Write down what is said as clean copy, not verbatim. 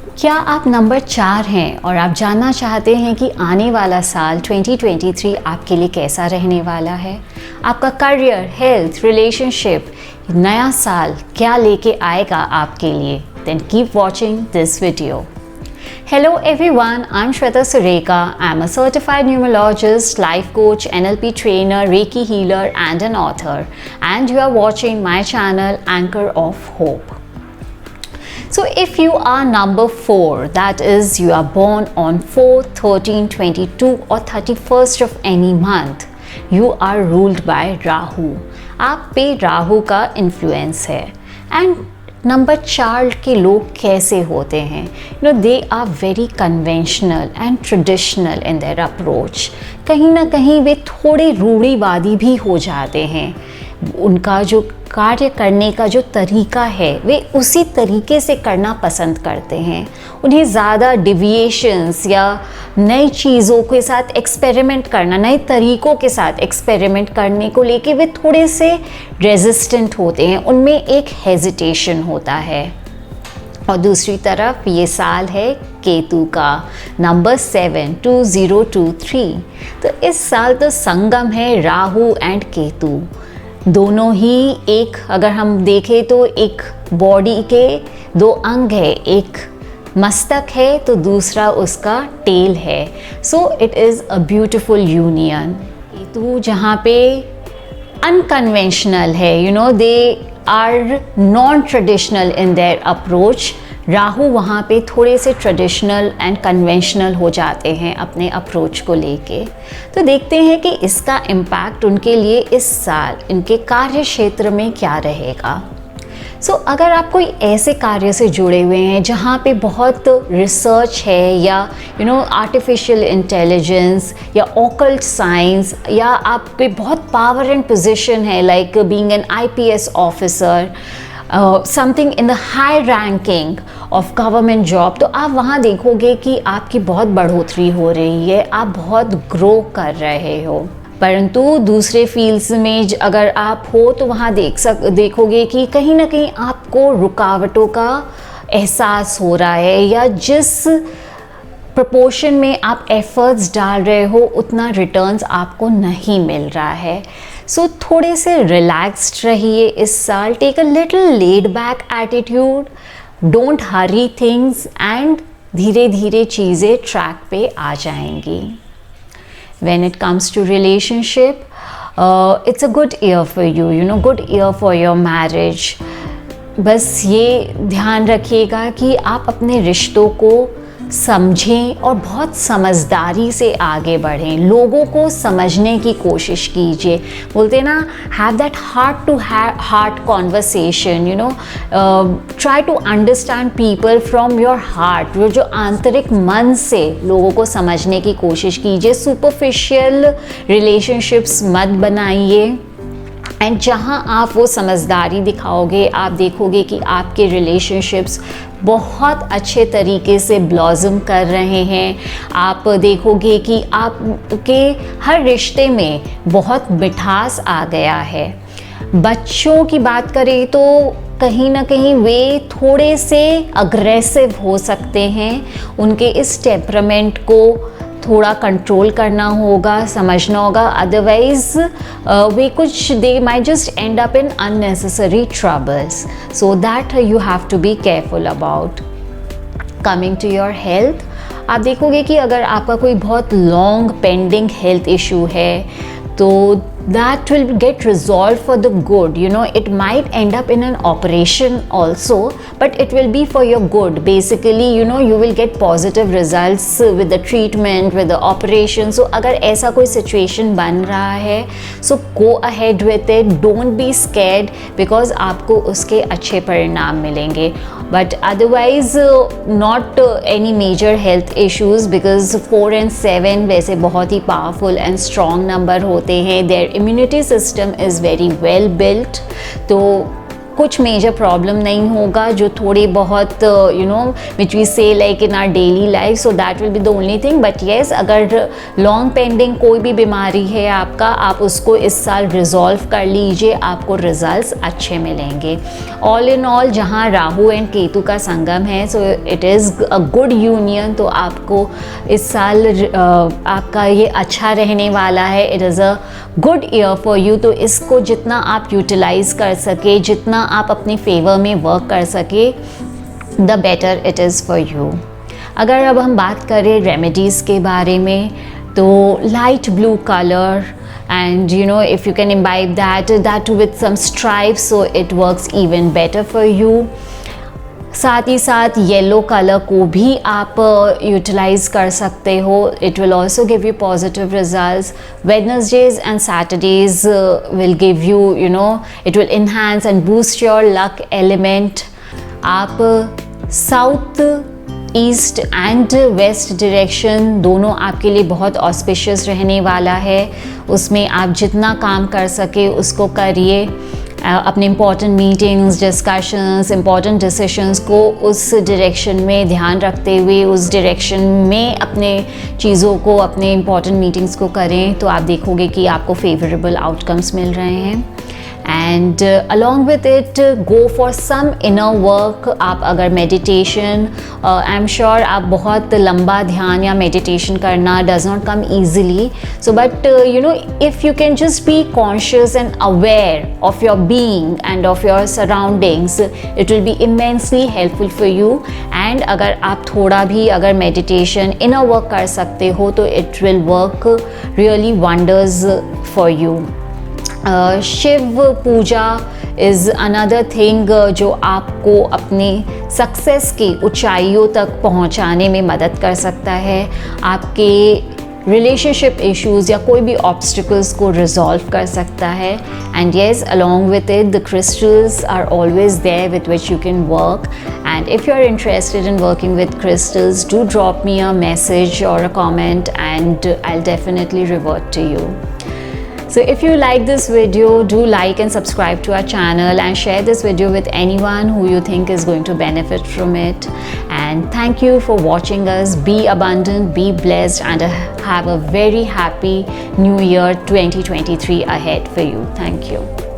क्या आप नंबर 4 हैं और आप जानना चाहते हैं कि आने वाला साल 2023 आपके लिए कैसा रहने वाला है? आपका करियर, हेल्थ, रिलेशनशिप, नया साल क्या लेके आएगा आपके लिए? Then keep watching this video. Hello everyone, I'm Shweta Sureka. I'm a certified numerologist, life coach, NLP trainer, Reiki healer and an author. And you are watching my channel Anchor of Hope. So if you are number 4, that is you are born on 4, 13, 22 or 31st of any month, you are ruled by Rahu. आप पे राहु का influence है. And number 4 के लोग कैसे होते हैं? They are very conventional and traditional in their approach. कहीं ना कहीं वे थोड़े रूढ़िवादी भी हो जाते हैं. उनका जो कार्य करने का जो तरीका है वे उसी तरीके से करना पसंद करते हैं. उन्हें ज़्यादा डिविएशंस या नई चीज़ों के साथ एक्सपेरिमेंट करना, नए तरीक़ों के साथ एक्सपेरिमेंट करने को लेके वे थोड़े से रेजिस्टेंट होते हैं. उनमें एक हेजिटेशन होता है. और दूसरी तरफ ये साल है केतु का, नंबर 7, 2023. तो इस साल तो संगम है राहु एंड केतु. दोनों ही एक, अगर हम देखें तो एक बॉडी के 2 अंग है, एक मस्तक है तो दूसरा उसका टेल है. So it is a beautiful union. Ketu जहाँ पे अनकन्वेंशनल है, they are non traditional in their approach. Rahu वहाँ पे थोड़े से ट्रेडिशनल एंड कन्वेंशनल हो जाते हैं अपने अप्रोच को लेके. तो देखते हैं कि इसका इम्पैक्ट उनके लिए इस साल इनके कार्य क्षेत्र में क्या रहेगा. सो अगर आप कोई ऐसे कार्य से जुड़े हुए हैं जहाँ पे बहुत रिसर्च है या आर्टिफिशियल इंटेलिजेंस या ऑकल्ट साइंस, या आपके बहुत पावर एंड पोजीशन है like being an IPS officer, something in the high ranking of government job, तो आप वहाँ देखोगे कि आपकी बहुत बढ़ोतरी हो रही है, आप बहुत ग्रो कर रहे हो. परंतु दूसरे फील्ड्स में अगर आप हो तो वहाँ देखोगे कि कहीं ना कहीं आपको रुकावटों का एहसास हो रहा है, या जिस प्रपोर्शन में आप एफर्ट्स डाल रहे हो उतना रिटर्न्स आपको नहीं मिल रहा है. सो थोड़े से रिलैक्स्ड रहिए इस साल. Take a little laid back attitude, don't hurry things and धीरे धीरे चीज़ें ट्रैक पे आ जाएंगी. When it comes to relationship, it's a good year for you, good year for your marriage. बस ये ध्यान रखिएगा कि आप अपने रिश्तों को समझें और बहुत समझदारी से आगे बढ़ें. लोगों को समझने की कोशिश कीजिए. बोलते हैं ना, have that heart to heart conversation, try to understand people from your heart. वो जो आंतरिक मन से लोगों को समझने की कोशिश कीजिए. सुपरफिशियल रिलेशनशिप्स मत बनाइए. एंड जहाँ आप वो समझदारी दिखाओगे, आप देखोगे कि आपके रिलेशनशिप्स बहुत अच्छे तरीके से ब्लॉसम कर रहे हैं. आप देखोगे कि आपके हर रिश्ते में बहुत मिठास आ गया है. बच्चों की बात करें तो कहीं ना कहीं वे थोड़े से अग्रेसिव हो सकते हैं. उनके इस टेम्परामेंट को थोड़ा कंट्रोल करना होगा, समझना होगा. अदरवाइज वे कुछ they might just end up in unnecessary troubles. So that you have to be careful about. Coming to your health, आप देखोगे कि अगर आपका कोई बहुत लॉन्ग पेंडिंग हेल्थ इशू है तो that will get resolved for the good. It might end up in an operation also, but it will be for your good. Basically, you will get positive results with the treatment, with the operation. So अगर ऐसा कोई situation बन रहा है, so go ahead with it. Don't be scared because आपको उसके अच्छे परिणाम मिलेंगे. But otherwise, not any major health issues because 4 and 7 वैसे बहुत ही powerful and strong number होते हैं. Their immunity system is very well built. तो कुछ मेजर प्रॉब्लम नहीं होगा जो थोड़ी बहुत which we say like in our daily life, so that will be the only thing. But yes, अगर लॉन्ग पेंडिंग कोई भी बीमारी है आपका, आप उसको इस साल रिजॉल्व कर लीजिए, आपको रिजल्ट्स अच्छे मिलेंगे। ऑल इन ऑल जहाँ राहु एंड केतु का संगम है, so it is a good union. तो आपको इस साल आपका ये अच्छा रहने वाला है। It is a good year for you. तो इसको जितना आप यूटिलाइज़ कर सके, जितना आप अपने फेवर में वर्क कर सके, the better it is for you. अगर अब हम बात करें रेमेडीज़ के बारे में, तो light blue colour, and if you can imbibe that with some stripes, so it works even better for you. साथ ही साथ येलो कलर को भी आप यूटिलाइज कर सकते हो। It will also give you positive results. Wednesdays and Saturdays will give you it will enhance and boost your luck element. आप south, east and west direction दोनों आपके लिए बहुत ऑस्पिशियस रहने वाला है। उसमें आप जितना काम कर सके उसको करिए। अपने important meetings, discussions, important decisions को उस डायरेक्शन में ध्यान रखते हुए उस डायरेक्शन में अपने चीज़ों को, अपने इम्पॉर्टेंट मीटिंग्स को करें, तो आप देखोगे कि आपको फेवरेबल आउटकम्स मिल रहे हैं। And along with it go for some inner work. आप अगर मेडिटेशन, आई एम श्योर आप बहुत लंबा ध्यान या मेडिटेशन करना does not come easily, so but if you can just be conscious and aware of your being end of your surroundings, it will be immensely helpful for you. And अगर आप थोड़ा भी अगर मेडिटेशन, इनर वर्क कर सकते हो, तो it will work really wonders for you. Shiv puja is another thing जो आपको अपने सक्सेस की ऊंचाइयों तक पहुंचाने में मदद कर सकता है। आपके रिलेशनशिप इश्यूज़ या कोई भी ऑब्स्टिकल्स को रिजॉल्व कर सकता है। And yes, along with it the crystals are always there with which you can work. And if you are interested in working with crystals, do drop me a message or a comment and I'll definitely revert to you. So if you like this video, do like and subscribe to our channel and share this video with anyone who you think is going to benefit from it. And thank you for watching us. Be abundant, be blessed, and have a very happy New Year 2023 ahead for you. Thank you.